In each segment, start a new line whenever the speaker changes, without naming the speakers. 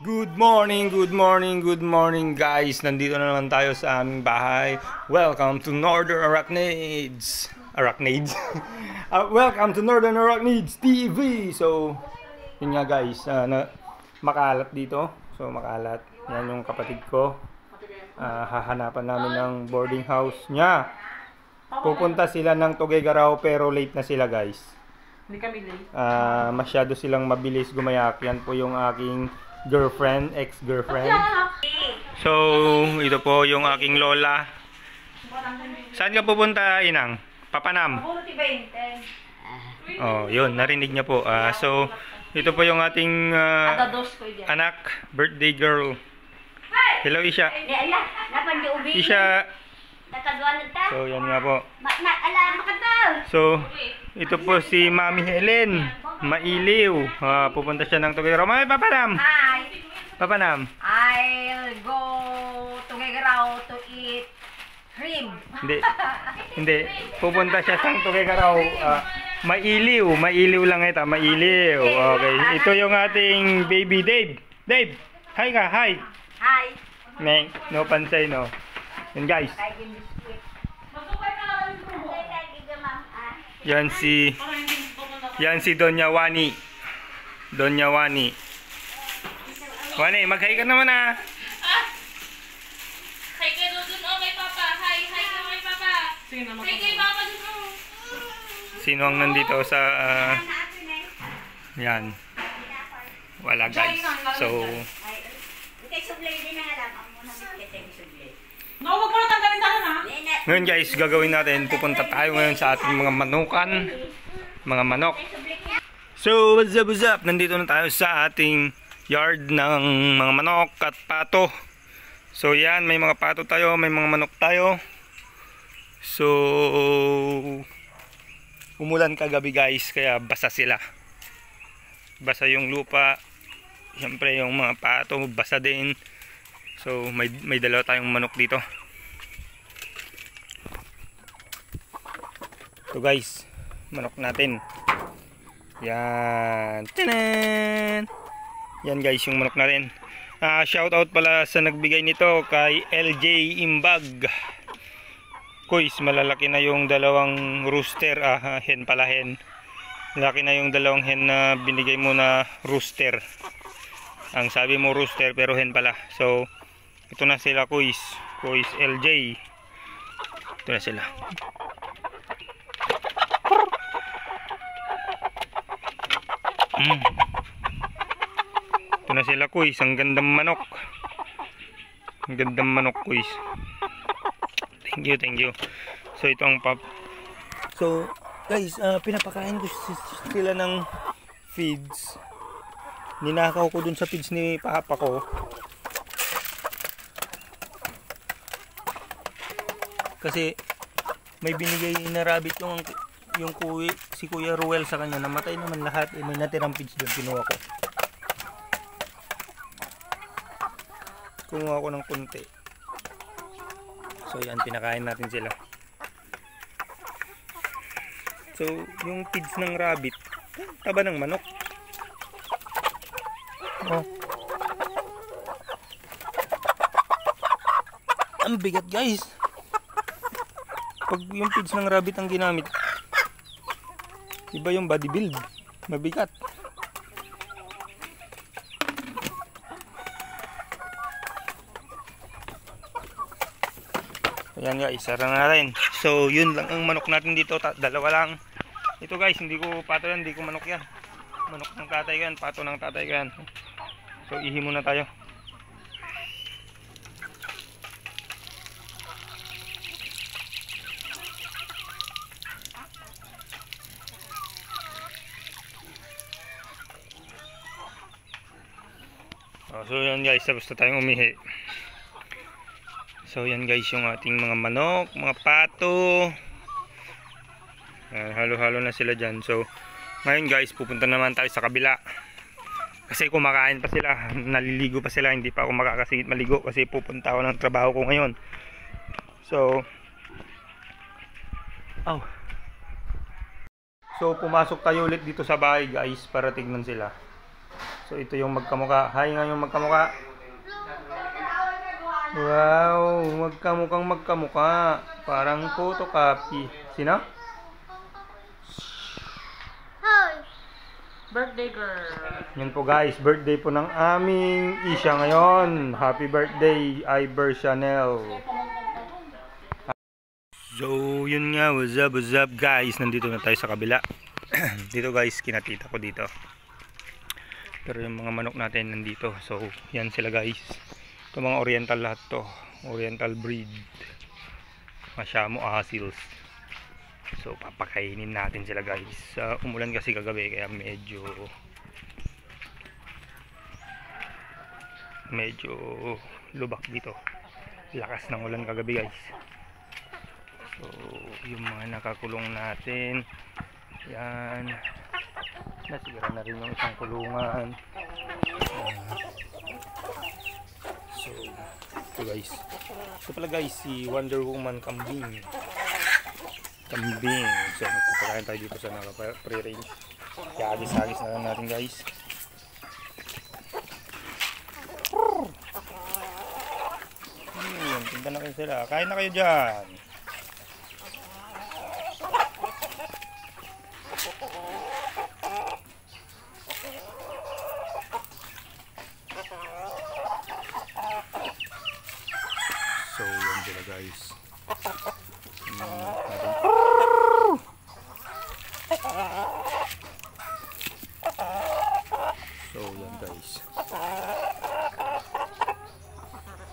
Good morning, good morning, good morning guys. Nandito na naman tayo sa aming bahay. Welcome to Northern Arachnids. Arachnids? Welcome to Northern Arachnids TV. So, yun nga guys, makalat dito. So, makalat. Yan yung kapatid ko. Hahanapan namin ng boarding house niya. Pupunta sila ng Tuguegarao pero late na sila guys.
Hindi kami late.
Masyado silang mabilis gumayak. Yan po yung aking girlfriend, ex-girlfriend. So, ito po yung aking lola. Saan ka pupunta, Inang? Papanam? Oh, yun, narinig niya po. So, ito po yung ating anak, birthday girl. Hello, Isha. Isha. So, yan nga po. So, ito po si Mami Helen. Mailiw. Pupunta siya ng Tuguegarao. Mami, papanam.
Hi.
Papanam.
I'll go to Tuguegarao to eat shrimp.
Hindi. Pupunta siya sa Tuguegarao. Mailiw. Mailiw lang ito. Mailiw. Okay. Ito yung ating baby Dave. Dave. Hi ka. Hi.
Hi.
No pansay, no. Yan guys. Yan si Doña Wani. Doña Wani. Wani, mag-hi ka naman
Hi kay Dudun, oh kay Papa. Hi kay Papa. Hi kay Papa dun, oh.
Sino ang nandito sa yan. Wala guys. So
No, wag mo na tanggalin tayo na.
ngayon guys, gagawin natin, pupunta tayo ngayon sa ating mga manukan, mga manok. So, what's up? Nandito na tayo sa ating yard ng mga manok at pato. So, yan, may mga pato tayo, may mga manok tayo. So, umulan kagabi guys, kaya basa sila. Basa yung lupa. Siyempre, yung mga pato, basa din. So, may dalawa tayong manok dito. Ito guys, manok natin. Yan. Tanan! Yan guys, yung manok natin. Shout out pala sa nagbigay nito kay LJ Imbag. Kuys, malalaki na yung dalawang rooster. Hen pala, hen. Malaki na yung dalawang hen na binigay mo na rooster. Ang sabi mo rooster pero hen pala. So, ito na sila Kuys. Kuys LJ. Ito na sila. Ito na sila Kuys. Ang gandang manok. Ang gandang manok Kuys. Thank you, thank you. So ito ang pop. So guys, pinapakain ko sila ng feeds. Ninakaw ko dun sa feeds ni papa ko. Kasi may binigay na rabbit si Kuya Ruel sa kanya. Namatay naman lahat. May natirang feeds doon. Kinuha ko. Kumuha ko ng kunti. So yan, pinakain natin sila. So yung feeds ng rabbit, taba ng manok. Oh. Ang bigat guys. Pag yung feeds ng rabbit ang ginamit, iba yung body build. Mabigat. Ayan guys, sara na natin. So yun lang ang manok natin dito. Dalawa lang. Ito guys, hindi ko pato yan. Hindi ko manok yan. Manok ng tatay ko yan. Pato ng tatay ko yan. So ihi muna tayo. So yan guys, tapos na tayong umihi. So yan guys, yung ating mga manok, mga pato. Halo-halo na sila dyan. So ngayon guys, pupunta naman tayo sa kabila. Kasi kumakain pa sila, naliligo pa sila. Hindi pa ako makakasingit maligo kasi pupunta ako ng trabaho ko ngayon. So pumasok tayo ulit dito sa bahay guys para tignan sila. So ito yung magkamuka. Hi nga yung magkamuka. Wow, magkamukhang magkamuka. Parang photocopy. Sino?
Birthday girl.
Yan po guys, birthday po ng aming Isha ngayon. Happy birthday, Iber Chanel. So yun nga, what's up guys. Nandito na tayo sa kabila. Dito guys, kinatita ko dito. Pero yung mga manok natin nandito. So yan sila guys. Ito mga oriental lahat to. Oriental breed. Masyamo asils. So papakainin natin sila guys. Umulan kasi kagabi kaya medyo lubak dito. Lakas ng ulan kagabi guys. So yung mga nakakulong natin, yan, nasira na rin yung isang kulungan. So ito guys, ito pala guys si Wonder Woman kambing. So magpapakain tayo dito sa naka-pre-range. Hagis-hagis na lang natin guys. Tinda na kayo sila. Kain na kayo dyan. So yan sila guys. So yan guys.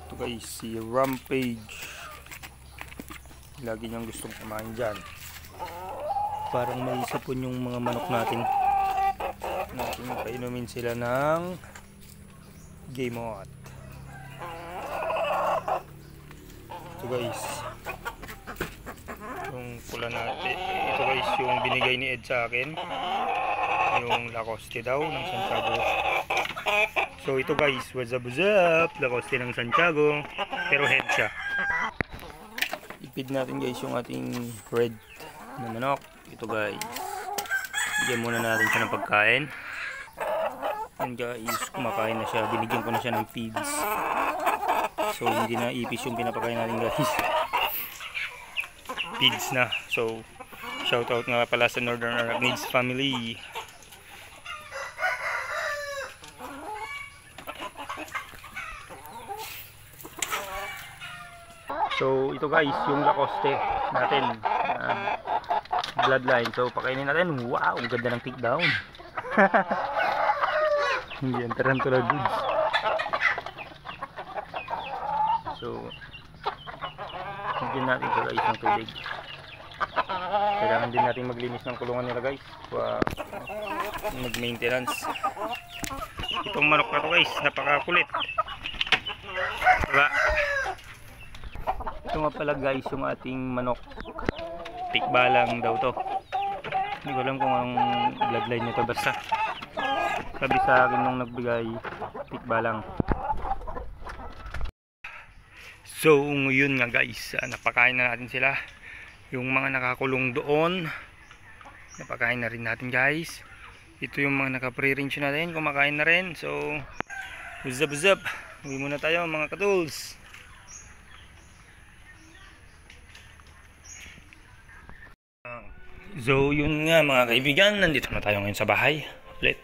Ito guys si Rampage. Lagi niyang gustong kumain dyan. Parang may sapon yung mga manok natin. Painumin sila ng Gamot. Ito guys, yung pula natin. Ito guys yung binigay ni Ed sa akin, yung Lacoste daw ng Santiago. So ito guys, what's up Lacoste ng Santiago, pero head siya. Ipid natin guys yung ating red na manok. Ito guys, bigyan muna natin siya ng pagkain. And guys, kumakain na siya. Binigyan ko na siya ng feeds. So hindi na ipis yung pinapakain natin guys. Feeds na. So shoutout nga pala sa Northern Arachnids family. So ito guys yung Lacoste natin, bloodline. So pakainin natin. Wow, ang ganda ng takedown. Hindi yan tarantula goods. So bigyan natin ito guys ng tubig. Kailangan din natin maglinis ng kulungan nila guys, mag-maintenance. Itong manok na to guys, napakakulit, diba? Ito nga pala guys yung ating manok, tikbalang daw to. Hindi ko alam kung anong bloodline nito, basta sabi sa akin nung nagbigay, tikbalang. So yun nga guys, napakain na natin sila. Yung mga nakakulong doon, napakain na rin natin guys. Ito yung mga naka-pre-range natin, kumakain na rin. So what's up, uwi muna tayo mga katools. So yun nga mga kaibigan, nandito na tayo ngayon sa bahay ulit.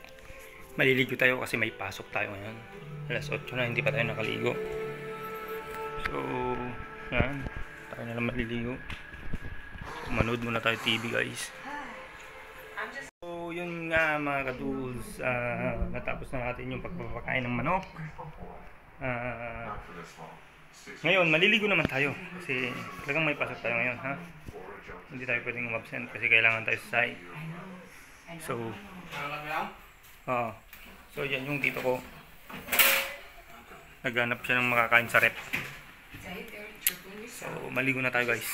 Maliligo tayo kasi may pasok tayo ngayon. Alas 8 na, hindi pa tayo nakaligo. So yan, tayo na lang maliligo. So, manood muna tayo TV guys. So yun nga mga katools, natapos na natin yung pagpapakain ng manok. Ngayon maliligo naman tayo kasi talagang may pasok tayo ngayon, ha? Hindi tayo pwedeng umabsent kasi kailangan tayo sa site. So yan yung tito ko, naghanap siya ng makakain sa rep. So maligo na tayo guys.